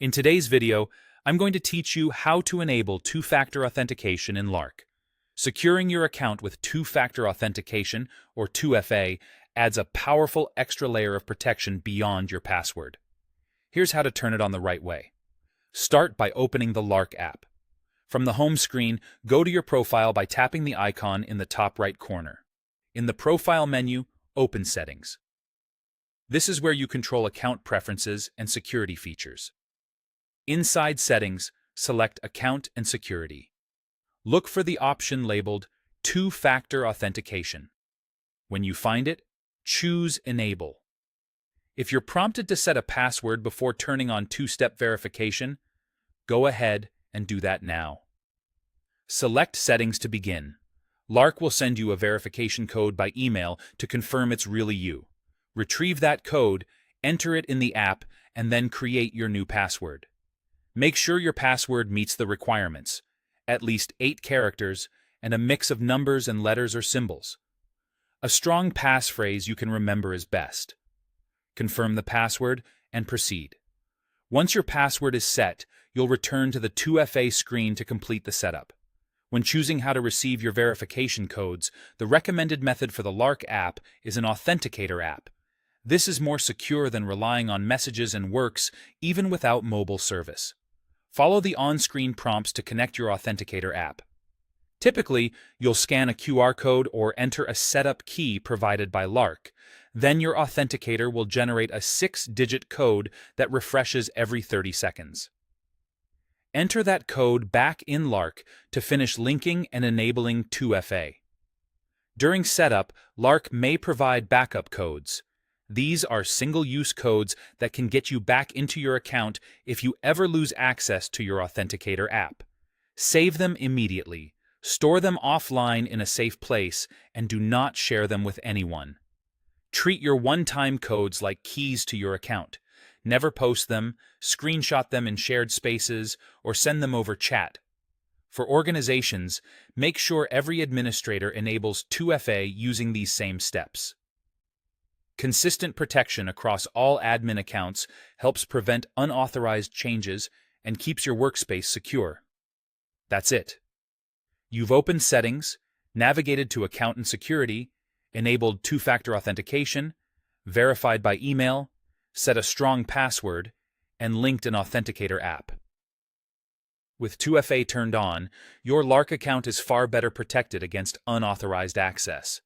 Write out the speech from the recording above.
In today's video, I'm going to teach you how to enable two-factor authentication in Lark. Securing your account with two-factor authentication, or 2FA, adds a powerful extra layer of protection beyond your password. Here's how to turn it on the right way. Start by opening the Lark app. From the home screen, go to your profile by tapping the icon in the top right corner. In the Profile menu, open Settings. This is where you control account preferences and security features. Inside Settings, select Account and Security. Look for the option labeled Two-Factor Authentication. When you find it, choose Enable. If you're prompted to set a password before turning on two-step verification, go ahead and do that now. Select Settings to begin. Lark will send you a verification code by email to confirm it's really you. Retrieve that code, enter it in the app, and then create your new password. Make sure your password meets the requirements, at least 8 characters and a mix of numbers and letters or symbols. A strong passphrase you can remember is best. Confirm the password and proceed. Once your password is set, you'll return to the 2FA screen to complete the setup. When choosing how to receive your verification codes, the recommended method for the Lark app is an Authenticator app. This is more secure than relying on messages and works even without mobile service. Follow the on-screen prompts to connect your Authenticator app. Typically, you'll scan a QR code or enter a setup key provided by Lark. Then your Authenticator will generate a 6-digit code that refreshes every 30 seconds. Enter that code back in Lark to finish linking and enabling 2FA. During setup, Lark may provide backup codes. These are single-use codes that can get you back into your account if you ever lose access to your Authenticator app. Save them immediately, store them offline in a safe place, and do not share them with anyone. Treat your one-time codes like keys to your account. Never post them, screenshot them in shared spaces, or send them over chat. For organizations, make sure every administrator enables 2FA using these same steps. Consistent protection across all admin accounts helps prevent unauthorized changes and keeps your workspace secure. That's it. You've opened Settings, navigated to Account and Security, enabled two-factor authentication, verified by email, set a strong password, and linked an Authenticator app. With 2FA turned on, your Lark account is far better protected against unauthorized access.